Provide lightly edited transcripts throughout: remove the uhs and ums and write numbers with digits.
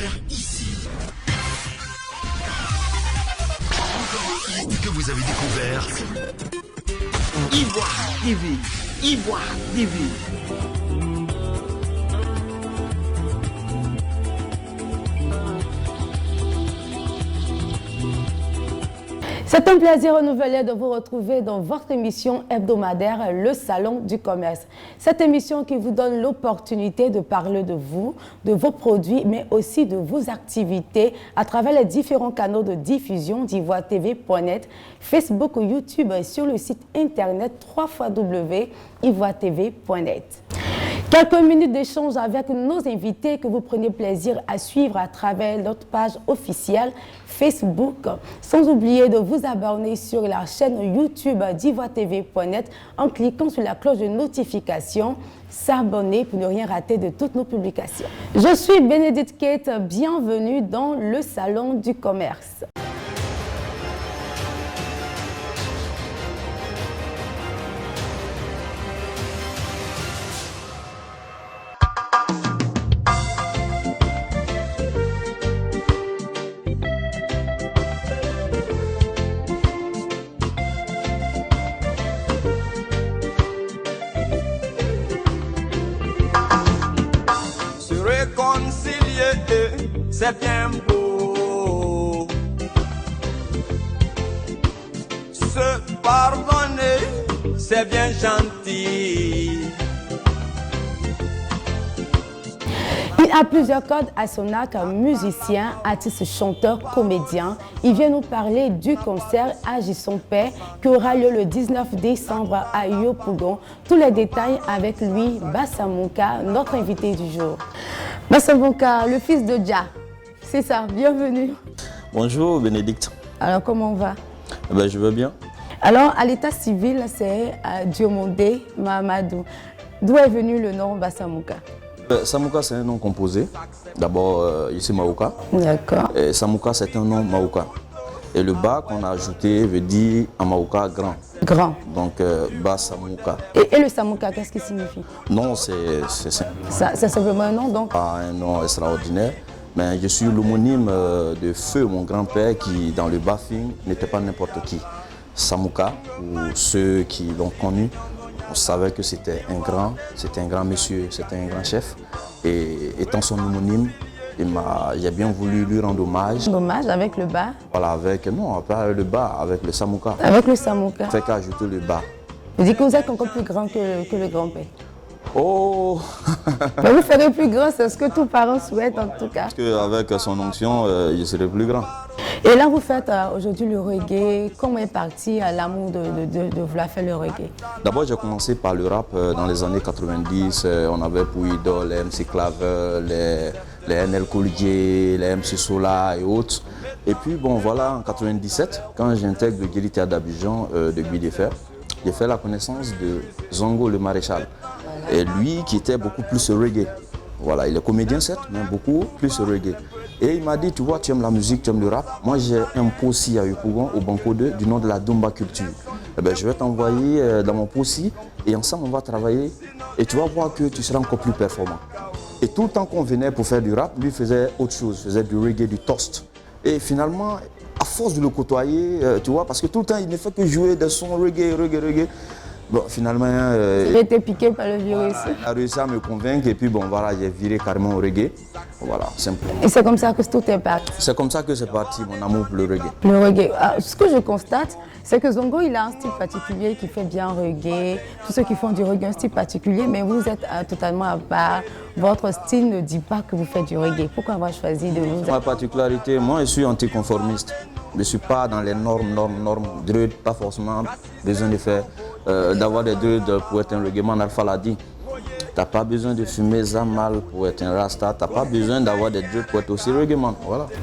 découvert ici. Que vous avez découvert Ivoire TV. Ivoire TV. C'est un plaisir renouvelé de vous retrouver dans votre émission hebdomadaire, le Salon du Commerce. Cette émission qui vous donne l'opportunité de parler de vous, de vos produits, mais aussi de vos activités à travers les différents canaux de diffusion d'ivoiretv.net, Facebook ou YouTube et sur le site internet www.ivoiretv.net. Quelques minutes d'échange avec nos invités que vous prenez plaisir à suivre à travers notre page officielle Facebook, sans oublier de vous abonner sur la chaîne YouTube d'ivoiretv.net en cliquant sur la cloche de notification, s'abonner pour ne rien rater de toutes nos publications. Je suis Bénédicte Kate, bienvenue dans le Salon du Commerce. C'est bien beau. Se pardonner, c'est bien gentil. Il a plusieurs cordes à son arc, musicien, artiste, chanteur, comédien. Il vient nous parler du concert Agissons Paix qui aura lieu le 19 décembre à Yopougon. Tous les détails avec lui, Bassamouka, notre invité du jour. Bassamouka, le fils de Dja. C'est ça, bienvenue. Bonjour Bénédicte. Alors comment on va? Je vais bien. Alors à l'état civil, c'est Diomondé Mahamadou. D'où est venu le nom Bassamouka? Samouka, c'est un nom composé. D'abord, ici Maouka. D'accord. Et Samouka, c'est un nom Maouka. Et le bas qu'on a ajouté veut dire en Maouka grand. Grand. Donc Bassamouka. Et le Samouka, qu'est-ce qu'il signifie? Non, c'est simple. C'est simplement un nom donc? Pas un nom extraordinaire. Mais je suis l'homonyme de Feu, mon grand-père, qui dans le Bafing n'était pas n'importe qui. Samouka, pour ceux qui l'ont connu, on savait que c'était un grand monsieur, c'était un grand chef. Et étant son homonyme, j'ai bien voulu lui rendre hommage. Hommage avec le bas? Voilà, pas le bas, avec le Samouka. Avec le Samouka. Fait qu'ajouter le bas. Vous dites que vous êtes encore plus grand que le grand-père. Oh. Mais vous ferez plus grand, c'est ce que tous parents souhaitent en tout cas. Parce qu'avec son onction, il serait plus grand. Et là, vous faites aujourd'hui le reggae. Comment est parti l'amour de vouloir faire le reggae? D'abord, j'ai commencé par le rap dans les années 90. On avait pour idole les MC Claver, les NL Collier, les MC Sola et autres. Et puis, bon, voilà, en 97, quand j'intègre le Guéry Théâtre d'Abidjan de Guy-Défer, j'ai fait la connaissance de Zongo le Maréchal. Et lui qui était beaucoup plus reggae. Voilà, il est comédien certes, mais beaucoup plus reggae. Et il m'a dit, tu vois, tu aimes la musique, tu aimes le rap. Moi j'ai un possi à Yopougon, au Banco 2, du nom de la Dumba Culture. Je vais t'envoyer dans mon possi et ensemble on va travailler. Et tu vas voir que tu seras encore plus performant. Et tout le temps qu'on venait pour faire du rap, lui faisait autre chose, faisait du reggae, du toast. Et finalement, à force de le côtoyer, tu vois, parce que tout le temps il ne fait que jouer des sons reggae. Bon, finalement, il a été piqué par le virus. Il a réussi à me convaincre et puis bon, voilà, j'ai viré carrément au reggae. Voilà, simplement. Et c'est comme ça que tout est parti? C'est comme ça que c'est parti, mon amour pour le reggae. Le reggae. Ce que je constate, c'est que Zongo, il a un style particulier qui fait bien reggae. Tous ceux qui font du reggae, un style particulier, mais vous êtes totalement à part. Votre style ne dit pas que vous faites du reggae. Pourquoi avoir choisi de vous... Ma particularité, moi, je suis anticonformiste. Je ne suis pas dans les normes. Druid, pas forcément besoin de faire, d'avoir des druides pour être un reggae man. Alpha l'a dit. Tu n'as pas besoin de fumer Zamal pour être un Rasta. Tu n'as pas besoin d'avoir des druides pour être aussi reggae man.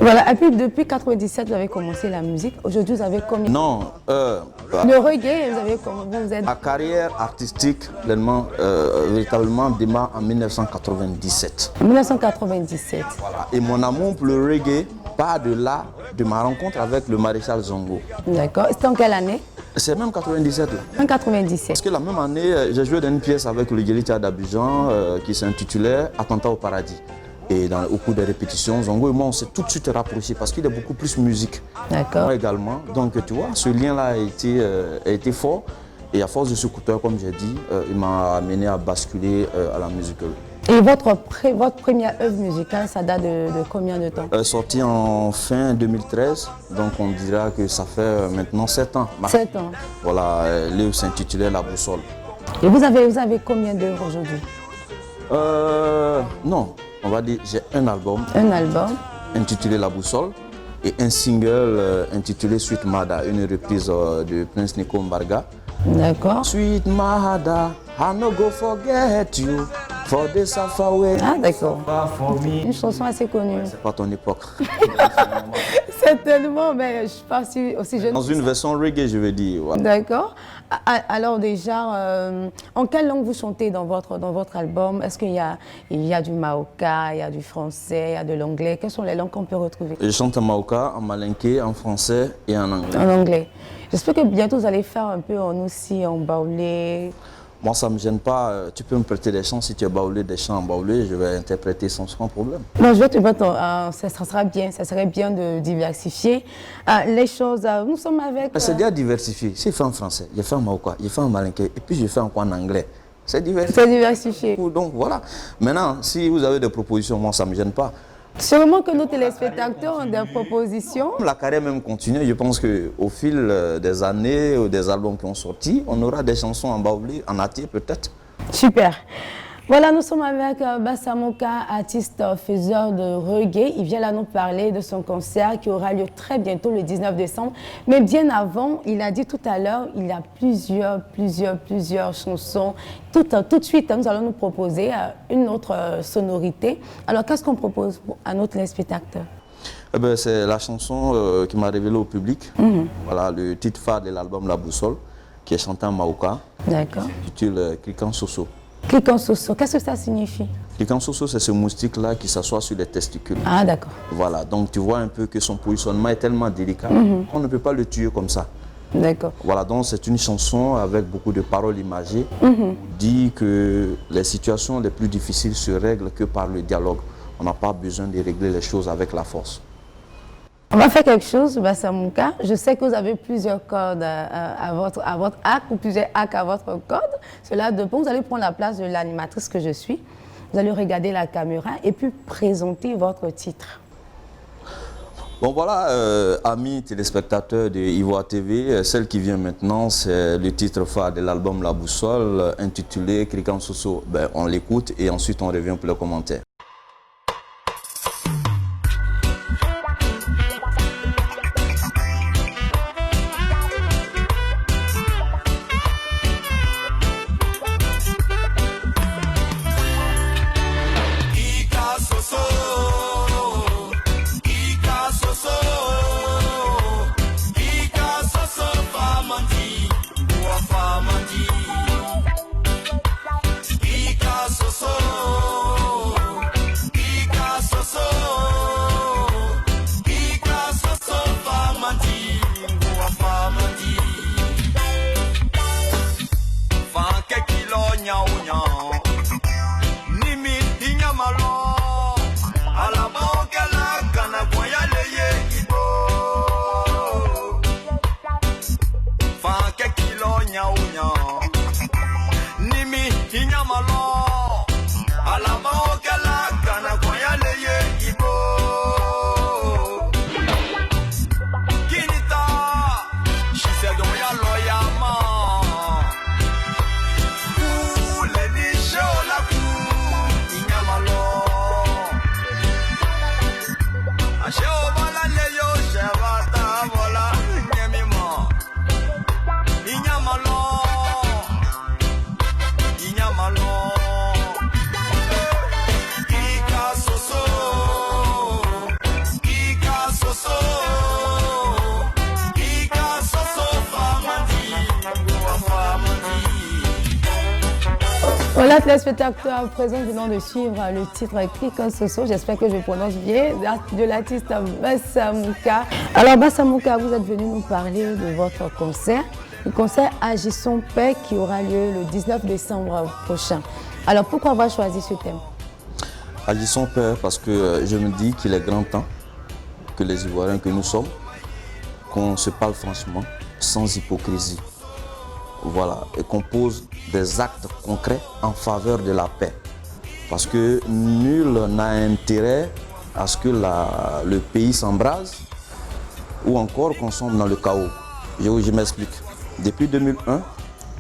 Voilà. Et puis depuis 1997, vous avez commencé la musique. Aujourd'hui, vous avez combien? Non. Le reggae, vous avez combien? Vous êtes... Ma carrière artistique, véritablement, démarre en 1997. 1997. Voilà. Et mon amour pour le reggae part de là, de ma rencontre avec le maréchal Zongo. D'accord. C'était en quelle année? C'est même 97. En 97. Parce que la même année, j'ai joué dans une pièce avec le Guéry Théâtre d'Abidjan qui s'intitulait Attentat au paradis. Et au cours des répétitions, Zongo et moi, on s'est tout de suite rapprochés parce qu'il est beaucoup plus musique. D'accord. Moi également. Donc, tu vois, ce lien-là a été fort. Et à force de ce coup de cœur, comme j'ai dit, il m'a amené à basculer à la musique. Et votre première œuvre musicale, ça date de combien de temps? Sorti en fin 2013, donc on dira que ça fait maintenant 7 ans. 7 ans. Voilà, l'œuvre s'intitulait La Boussole. Et vous avez combien d'œuvres aujourd'hui? Non, on va dire j'ai un album. Un album. Intitulé La Boussole et un single intitulé Sweet Mada, une reprise de Prince Nico Mbarga. D'accord. Sweet Mada, I no go forget you. For this far away. Ah d'accord. Une chanson assez connue. C'est pas ton époque. Certainement, mais je ne suis pas aussi jeune. Dans une version reggae, je veux dire. Voilà. D'accord. Alors déjà, en quelle langue vous chantez dans votre album? Est-ce qu'il y a du maoka, il y a du français, il y a de l'anglais? Quelles sont les langues qu'on peut retrouver? Je chante en maoka, en malinké, en français et en anglais. En anglais. J'espère que bientôt vous allez faire un peu en aussi, en baoulé. Moi, ça ne me gêne pas. Tu peux me prêter des chants. Si tu as baoulé des chants en baoulé, je vais interpréter sans problème. Non, ça sera bien. Ça serait bien de diversifier les choses. Nous sommes avec... C'est déjà diversifié. Si je fais en français, je fais en maoka, je fais en malinké, et puis je fais en anglais. C'est diversifié. C'est diversifié. Donc voilà. Maintenant, si vous avez des propositions, moi, ça ne me gêne pas. Sûrement que nos téléspectateurs ont des propositions. La carrière même continue. Je pense qu'au fil des années ou des albums qui ont sorti, on aura des chansons en baoulé, en atier peut-être. Super. Voilà, nous sommes avec Bassa Mouka, artiste faiseur de reggae. Il vient là nous parler de son concert qui aura lieu très bientôt, le 19 décembre. Mais bien avant, il a dit tout à l'heure, il y a plusieurs chansons. Tout de suite, nous allons nous proposer une autre sonorité. Alors, qu'est-ce qu'on propose à nos téléspectateurs? C'est la chanson qui m'a révélé au public. Voilà, le titre phare de l'album La Boussole, qui est chanté en maoka. D'accord. S'intitule Krikan Soso. Krikan Soso, qu'est-ce que ça signifie? Krikan Soso, c'est ce moustique-là qui s'assoit sur les testicules. Ah, d'accord. Voilà, donc tu vois un peu que son positionnement est tellement délicat, on ne peut pas le tuer comme ça. D'accord. Voilà, donc c'est une chanson avec beaucoup de paroles imagées, qui dit que les situations les plus difficiles se règlent que par le dialogue. On n'a pas besoin de régler les choses avec la force. On va faire quelque chose, Bassa Mouka. Je sais que vous avez plusieurs cordes à votre arc ou plusieurs arcs à votre corde. Cela dépend. Vous allez prendre la place de l'animatrice que je suis. Vous allez regarder la caméra et puis présenter votre titre. Bon voilà, amis téléspectateurs de Ivoire TV, celle qui vient maintenant, c'est le titre phare de l'album La Boussole, intitulé Krikan Soso. On l'écoute et ensuite on revient pour les commentaires. Voilà, téléspectateurs, à présent, nous venons de suivre le titre Krikan Soso. J'espère que je prononce bien, de l'artiste Bassa Mouka. Alors, Bassa Mouka, vous êtes venu nous parler de votre concert, le concert Agissons Paix qui aura lieu le 19 décembre prochain. Alors, pourquoi avoir choisi ce thème? Agissons père parce que je me dis qu'il est grand temps que les Ivoiriens que nous sommes, qu'on se parle franchement, sans hypocrisie. Voilà, et qu'on pose des actes concrets en faveur de la paix. Parce que nul n'a intérêt à ce que le pays s'embrase ou encore qu'on sombre dans le chaos. Je m'explique. Depuis 2001,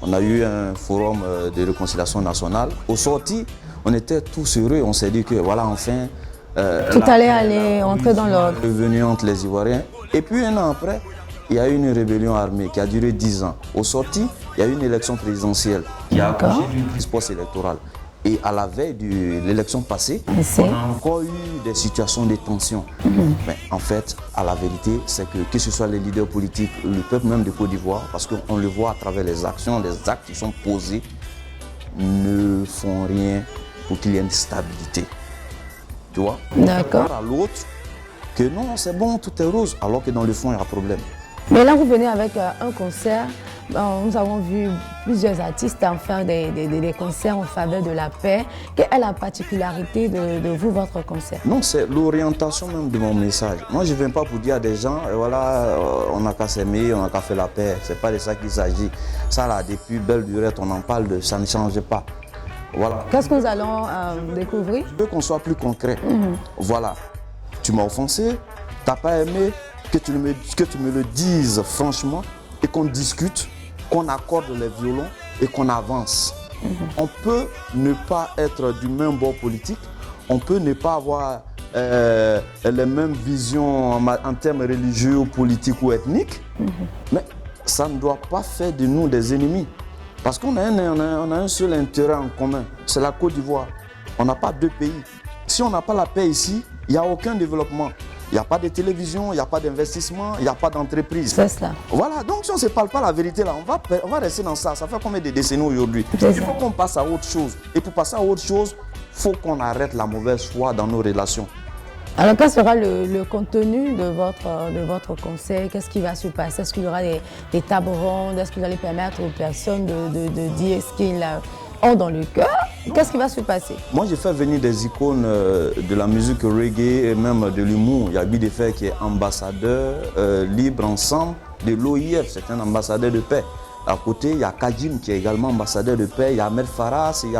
on a eu un forum de réconciliation nationale. Au sorti, on était tous heureux. On s'est dit que voilà, enfin, tout allait aller entrer dans l'ordre. Revenu entre les Ivoiriens. Et puis un an après, il y a eu une rébellion armée qui a duré 10 ans. Au sorti, il y a eu une élection présidentielle qui a accouché d'une crise post-électorale. Et à la veille de l'élection passée, on a encore eu des situations de tension. Mais en fait, à la vérité, c'est que ce soit les leaders politiques, le peuple même de Côte d'Ivoire, parce qu'on le voit à travers les actions, les actes qui sont posés, ne font rien pour qu'il y ait une stabilité. Tu vois? D'accord. À l'autre, que non, c'est bon, tout est rose, alors que dans le fond, il y a un problème. Mais là, vous venez avec un concert. Nous avons vu plusieurs artistes en faire des concerts en faveur de la paix. Quelle est la particularité de vous, votre concert? Non, c'est l'orientation même de mon message. Moi, je ne viens pas pour dire à des gens, voilà, on n'a qu'à s'aimer, on n'a qu'à faire la paix. Ce n'est pas de ça qu'il s'agit. Ça, là, depuis belle durée, on en parle, ça ne change pas. Voilà. Qu'est-ce que nous allons découvrir? Je veux qu'on soit plus concret. Voilà. Tu m'as offensé, tu n'as pas aimé, que tu me le dises franchement et qu'on discute, qu'on accorde les violons et qu'on avance. On peut ne pas être du même bord politique, on peut ne pas avoir les mêmes visions en termes religieux, politiques ou ethniques, mais ça ne doit pas faire de nous des ennemis. Parce qu'on a un seul intérêt en commun, c'est la Côte d'Ivoire. On n'a pas deux pays. Si on n'a pas la paix ici, il n'y a aucun développement. Il n'y a pas de télévision, il n'y a pas d'investissement, il n'y a pas d'entreprise. C'est cela. Voilà, donc si on ne se parle pas la vérité là, on va rester dans ça. Ça fait combien de décennies aujourd'hui? Il faut qu'on passe à autre chose. Et pour passer à autre chose, il faut qu'on arrête la mauvaise foi dans nos relations. Alors, quel sera le contenu de votre concert? Qu'est-ce qui va se passer? Est-ce qu'il y aura des tables rondes? Est-ce que vous allez permettre aux personnes de dire ce qu'ils ont dans le cœur? Qu'est-ce qui va se passer? Moi, j'ai fait venir des icônes de la musique reggae et même de l'humour. Il y a Bideffer qui est ambassadeur libre ensemble de l'OIF. C'est un ambassadeur de paix. À côté, il y a Kajim qui est également ambassadeur de paix. Il y a Ahmed Faras, il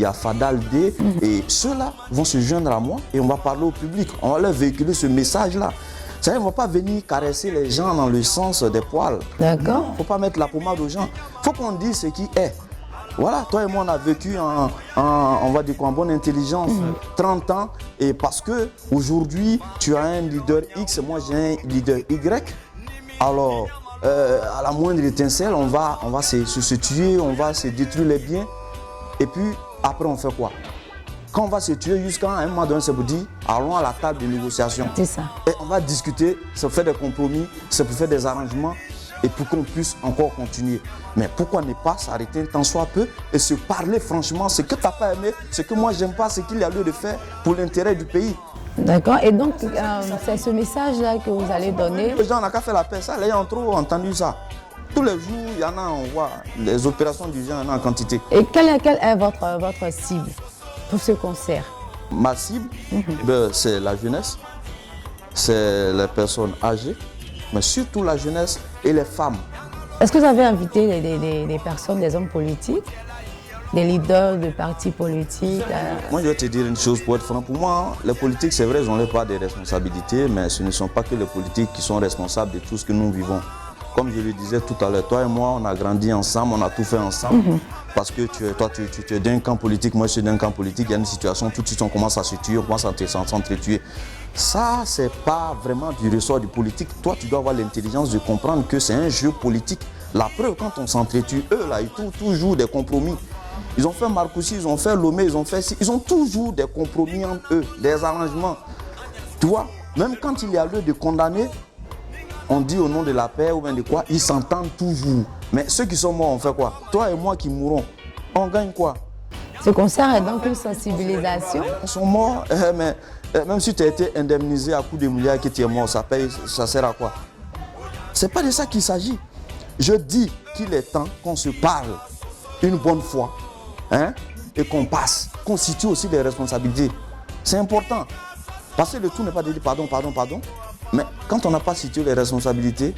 y a Fadal D. Et ceux-là vont se joindre à moi et on va parler au public. On va leur véhiculer ce message-là. Ça, on ne va pas venir caresser les gens dans le sens des poils. D'accord. Il ne faut pas mettre la pommade aux gens. Il faut qu'on dise ce qui est. Voilà, toi et moi, on a vécu on va dire quoi, en bonne intelligence, 30 ans. Et parce que aujourd'hui, tu as un leader X, moi j'ai un leader Y. Alors, à la moindre étincelle, on va se tuer, on va se détruire les biens. Et puis, après, on fait quoi? Quand on va se tuer jusqu'à un moment donné, c'est pour dire, allons à la table de négociation. C'est ça. Et on va discuter, se faire des compromis, se faire des arrangements. Et pour qu'on puisse encore continuer. Mais pourquoi ne pas s'arrêter tant soit peu et se parler franchement, ce que tu n'as pas aimé, ce que moi j'aime pas, ce qu'il y a lieu de faire pour l'intérêt du pays. D'accord, et donc c'est ce message-là que vous allez donner. Les gens n'ont qu'à faire la paix, ça, les gens ont trop entendu ça. Tous les jours, il y en a, on voit, les opérations du genre, il y en a en quantité. Et quelle est votre cible pour ce concert? Ma cible, c'est la jeunesse, c'est les personnes âgées, mais surtout la jeunesse et les femmes. Est-ce que vous avez invité des personnes, des hommes politiques, des leaders de partis politiques? Moi, je vais te dire une chose pour être franc. Pour moi, les politiques, c'est vrai, ils n'ont pas de responsabilités, mais ce ne sont pas que les politiques qui sont responsables de tout ce que nous vivons. Comme je le disais tout à l'heure, toi et moi, on a grandi ensemble, on a tout fait ensemble. Parce que toi, tu es d'un camp politique, moi je suis d'un camp politique, il y a une situation, tout de suite on commence à se tuer, on commence à s'entretuer. Ça, c'est pas vraiment du ressort du politique. Toi, tu dois avoir l'intelligence de comprendre que c'est un jeu politique. La preuve, quand on s'entretue, eux, là, ils trouvent toujours des compromis. Ils ont fait Marcoussi, ils ont fait Lomé, ils ont fait ci. Ils ont toujours des compromis entre eux, des arrangements. Tu vois, même quand il y a lieu de condamner, on dit au nom de la paix ou bien de quoi, ils s'entendent toujours. Mais ceux qui sont morts, on fait quoi? Toi et moi qui mourrons, on gagne quoi? Ce concert est donc une sensibilisation. Ils sont morts, mais même si tu as été indemnisé à coups de milliards que tu es mort, ça paye, ça sert à quoi? C'est pas de ça qu'il s'agit. Je dis qu'il est temps qu'on se parle une bonne fois, hein, et qu'on passe, qu'on situe aussi des responsabilités. C'est important. Parce que le tout n'est pas de dire pardon, pardon, pardon. Mais quand on n'a pas situé les responsabilités,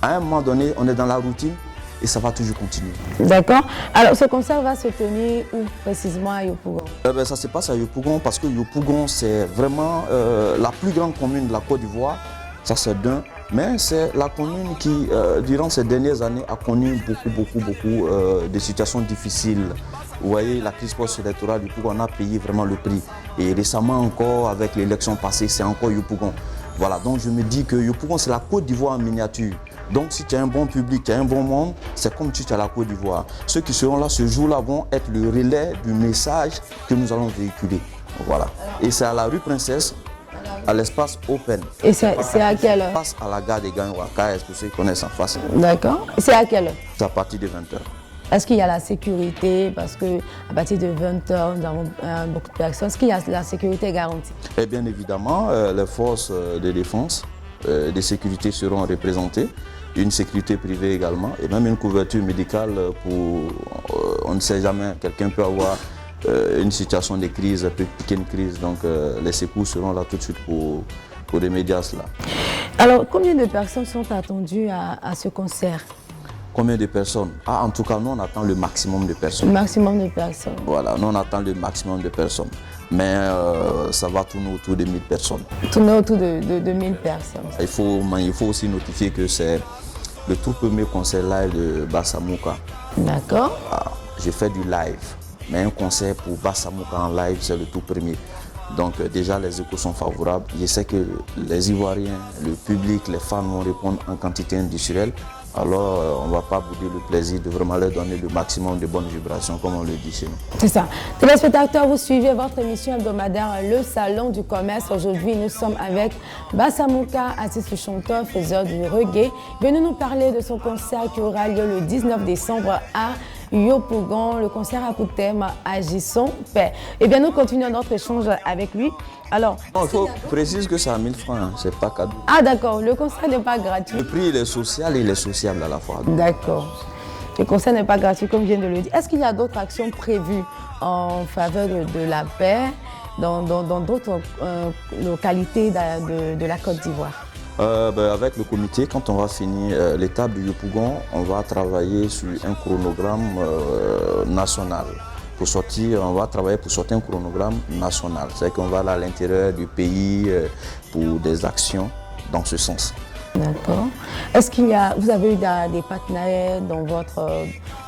à un moment donné, on est dans la routine et ça va toujours continuer. D'accord. Alors, ce concert va se tenir où précisément à Yopougon? Ça se passe à Yopougon parce que Yopougon, c'est vraiment la plus grande commune de la Côte d'Ivoire. Ça, c'est d'un. Mais c'est la commune qui, durant ces dernières années, a connu beaucoup de situations difficiles. Vous voyez, la crise post-électorale, Yopougon a payé vraiment le prix. Et récemment encore, avec l'élection passée, c'est encore Yopougon. Voilà, donc je me dis que Yopougon, c'est la Côte d'Ivoire en miniature. Donc si tu as un bon public, tu as un bon monde, c'est comme si tu es à la Côte d'Ivoire. Ceux qui seront là ce jour-là vont être le relais du message que nous allons véhiculer. Voilà. Et c'est à la rue Princesse, à l'espace Open. Et c'est à quelle heure? Face à la gare des Gagnois, est-ce que ceux qui connaissent en face? D'accord. C'est à quelle heure? C'est à partir de 20h. Est-ce qu'il y a la sécurité? Parce qu'à partir de 20h, nous avons beaucoup de personnes. Est-ce qu'il y a la sécurité garantie? Et bien évidemment, les forces de défense, de sécurité seront représentées, une sécurité privée également, et même une couverture médicale pour, on ne sait jamais, quelqu'un peut avoir une situation de crise, peut piquer une crise, donc les secours seront là tout de suite pour remédier à cela. Alors, combien de personnes sont attendues à ce concert? Combien de personnes? En tout cas, nous, on attend le maximum de personnes. Le maximum de personnes. Voilà, nous, on attend le maximum de personnes. Mais ça va tourner autour de 1000 personnes. Tourner autour de 1000 personnes. Il faut aussi notifier que c'est le tout premier concert live de Bassamouka. D'accord. J'ai fait du live, mais un concert pour Bassamouka en live, c'est le tout premier. Donc déjà, les échos sont favorables. Je sais que les Ivoiriens, le public, les fans vont répondre en quantité industrielle. Alors, on ne va pas bouder le plaisir de vraiment leur donner le maximum de bonnes vibrations, comme on le dit chez nous. C'est ça. Téléspectateurs, vous suivez votre émission hebdomadaire Le Salon du Commerce. Aujourd'hui, nous sommes avec Bassamouka, artiste chanteur, faiseur du reggae, venu nous parler de son concert qui aura lieu le 19 décembre à Yopougon. Le concert a pour thème Agissons Paix. Eh bien, nous continuons notre échange avec lui. Alors, il faut préciser que c'est à 1000 francs, hein, c'est pas cadeau. Ah d'accord, le concert n'est pas gratuit. Le prix il est social et il est sociable à la fois. D'accord. Le concert n'est pas gratuit comme je viens de le dire. Est-ce qu'il y a d'autres actions prévues en faveur de la paix dans d'autres localités de la Côte d'Ivoire? Avec le comité, quand on va finir l'étape du Yopougon, on va travailler sur un chronogramme national. On va travailler pour sortir un chronogramme national. C'est-à-dire qu'on va aller à l'intérieur du pays pour des actions dans ce sens. D'accord. Est-ce qu'il y a, vous avez eu des partenaires dans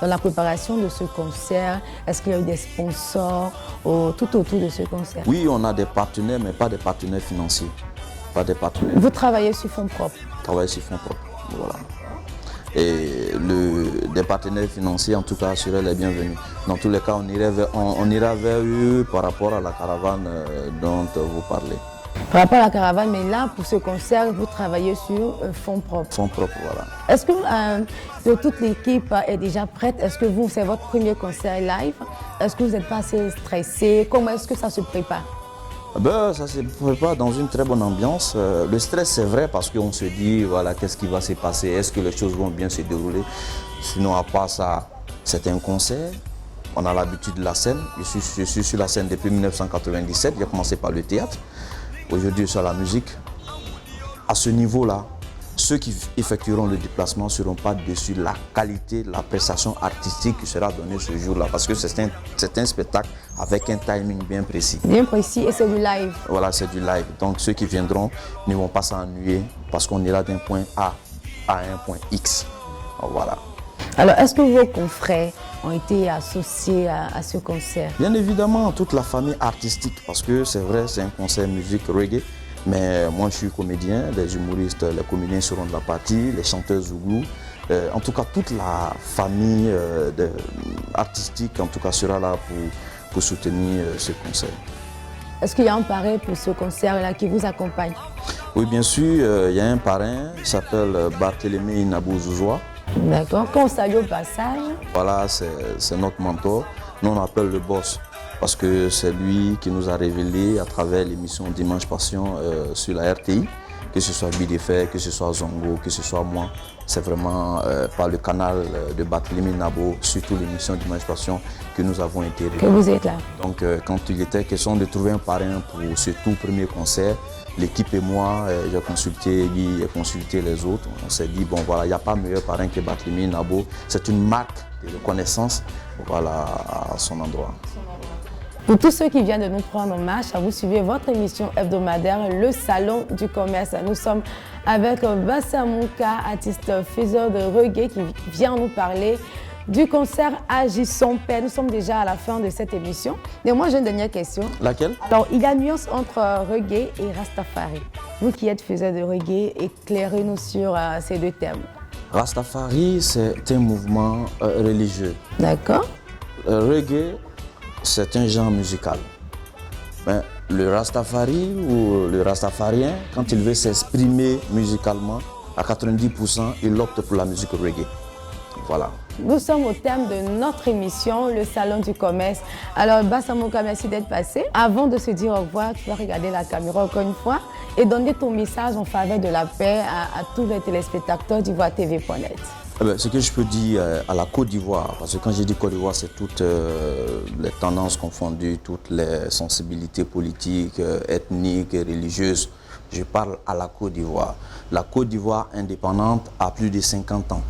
la préparation de ce concert? Est-ce qu'il y a eu des sponsors tout autour de ce concert? Oui, on a des partenaires, mais pas des partenaires financiers. Pas des partenaires. Vous travaillez sur fonds propres? Travailler sur fonds propres, voilà. Et des partenaires financiers, en tout cas, seraient les bienvenus. Dans tous les cas, on ira vers eux par rapport à la caravane dont vous parlez. Par rapport à la caravane, mais là, pour ce concert, vous travaillez sur fonds propres. Fonds propres, voilà. Est-ce que toute l'équipe est déjà prête? Est-ce que c'est votre premier concert live? Est-ce que vous n'êtes pas assez stressé? Comment est-ce que ça se prépare? Ça se prépare dans une très bonne ambiance. Le stress, c'est vrai, parce qu'on se dit, voilà, qu'est-ce qui va se passer? Est-ce que les choses vont bien se dérouler? Sinon, à part ça, c'est un concert. On a l'habitude de la scène. Je suis sur la scène depuis 1997. J'ai commencé par le théâtre. Aujourd'hui, je suis à la musique. À ce niveau-là, ceux qui effectueront le déplacement ne seront pas déçus de la qualité, de la prestation artistique qui sera donnée ce jour-là. Parce que c'est un spectacle avec un timing bien précis. Bien précis, et c'est du live. Voilà, c'est du live. Donc ceux qui viendront ne vont pas s'ennuyer parce qu'on ira d'un point A à un point X. Voilà. Alors, est-ce que vos confrères ont été associés à ce concert? Bien évidemment, toute la famille artistique, parce que c'est vrai, c'est un concert musique reggae. Mais moi, je suis comédien, les humoristes, les comédiens seront de la partie, les chanteurs zouglou. En tout cas, toute la famille artistique, en tout cas, sera là pour soutenir ce concert. Est-ce qu'il y a un parrain pour ce concert-là qui vous accompagne? Oui, bien sûr, il y a un parrain, il s'appelle Barthélémy Nabou Zouzoua. D'accord, qu'on salue au passage. Voilà, c'est notre mentor. Nous, on appelle le boss. Parce que c'est lui qui nous a révélé à travers l'émission Dimanche Passion sur la RTI que ce soit Bidefait, que ce soit Zongo, que ce soit moi. C'est vraiment par le canal de Barthélémy Nabo, surtout l'émission Dimanche Passion, que nous avons été réunis. Que vous êtes là. Donc quand il était question de trouver un parrain pour ce tout premier concert, l'équipe et moi, j'ai consulté Guy, j'ai consulté les autres. On s'est dit, bon voilà, il n'y a pas meilleur parrain que Barthélémy Nabo. C'est une marque de reconnaissance, voilà, à son endroit. Pour tous ceux qui viennent de nous prendre en marche, vous suivez votre émission hebdomadaire, le Salon du Commerce. Nous sommes avec Bassa Mouka, artiste faiseur de reggae, qui vient nous parler du concert Agissons Paix. Nous sommes déjà à la fin de cette émission. Mais moi, j'ai une dernière question. Laquelle? Alors, il y a une nuance entre reggae et Rastafari. Vous qui êtes faiseur de reggae, éclairez-nous sur ces deux termes. Rastafari, c'est un mouvement religieux. D'accord. Reggae, c'est un genre musical. Mais le Rastafari ou le Rastafarien, quand il veut s'exprimer musicalement, à 90%, il opte pour la musique reggae. Voilà. Nous sommes au terme de notre émission, le Salon du Commerce. Alors, Bassa Mouka, merci d'être passé. Avant de se dire au revoir, tu vas regarder la caméra encore une fois et donner ton message en faveur de la paix à tous les téléspectateurs d'IvoireTV.net. Ce que je peux dire à la Côte d'Ivoire, parce que quand je dis Côte d'Ivoire, c'est toutes les tendances confondues, toutes les sensibilités politiques, ethniques et religieuses. Je parle à la Côte d'Ivoire. La Côte d'Ivoire indépendante a plus de 50 ans.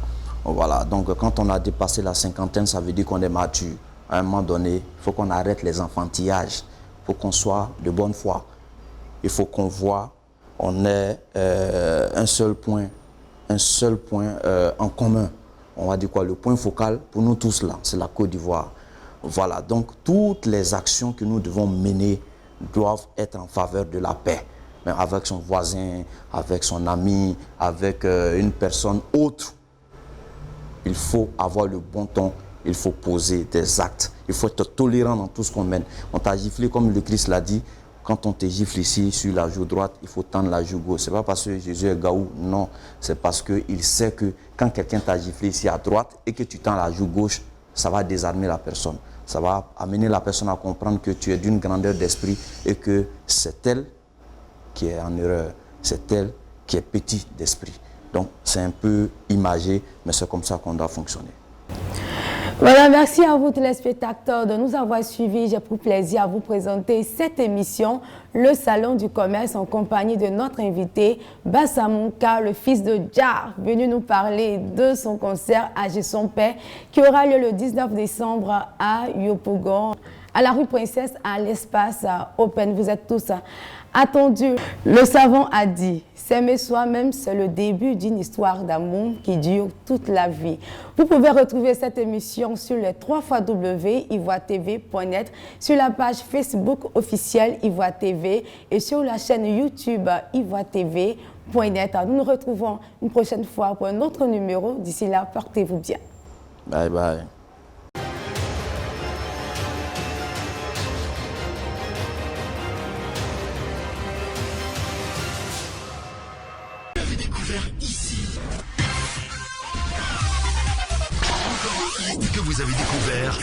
Voilà, donc quand on a dépassé la cinquantaine, ça veut dire qu'on est mature. À un moment donné, il faut qu'on arrête les enfantillages. Il faut qu'on soit de bonne foi. Il faut qu'on voit, on ait un seul point en commun. On va dire quoi, le point focal pour nous tous là, c'est la Côte d'Ivoire. Voilà, donc toutes les actions que nous devons mener doivent être en faveur de la paix. Mais avec son voisin, avec son ami, avec une personne autre. Il faut avoir le bon ton, il faut poser des actes, il faut être tolérant dans tout ce qu'on mène. On t'a giflé comme le Christ l'a dit, quand on te gifle ici sur la joue droite, il faut tendre la joue gauche. Ce n'est pas parce que Jésus est gaou, non, c'est parce qu'il sait que quand quelqu'un t'a giflé ici à droite et que tu tends la joue gauche, ça va désarmer la personne. Ça va amener la personne à comprendre que tu es d'une grandeur d'esprit et que c'est elle qui est en erreur, c'est elle qui est petite d'esprit. Donc, c'est un peu imagé, mais c'est comme ça qu'on doit fonctionner. Voilà, merci à vous téléspectateurs de nous avoir suivis. J'ai pris plaisir à vous présenter cette émission, le Salon du Commerce, en compagnie de notre invité, Bassa Mouka, le fils de Djar, venu nous parler de son concert Agissons Paix, qui aura lieu le 19 décembre à Yopougon, à la rue Princesse, à l'espace Open. Vous êtes tous attendus. Le savant a dit, s'aimer soi-même, c'est le début d'une histoire d'amour qui dure toute la vie. Vous pouvez retrouver cette émission sur les www.ivoiretv.net, sur la page Facebook officielle Ivoire TV et sur la chaîne YouTube ivoiretv.net. Nous nous retrouvons une prochaine fois pour un autre numéro. D'ici là, portez-vous bien. Bye bye. Que vous avez découvert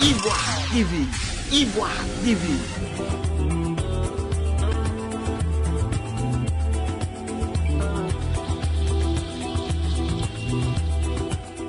Ivoire TV. Ivoire TV.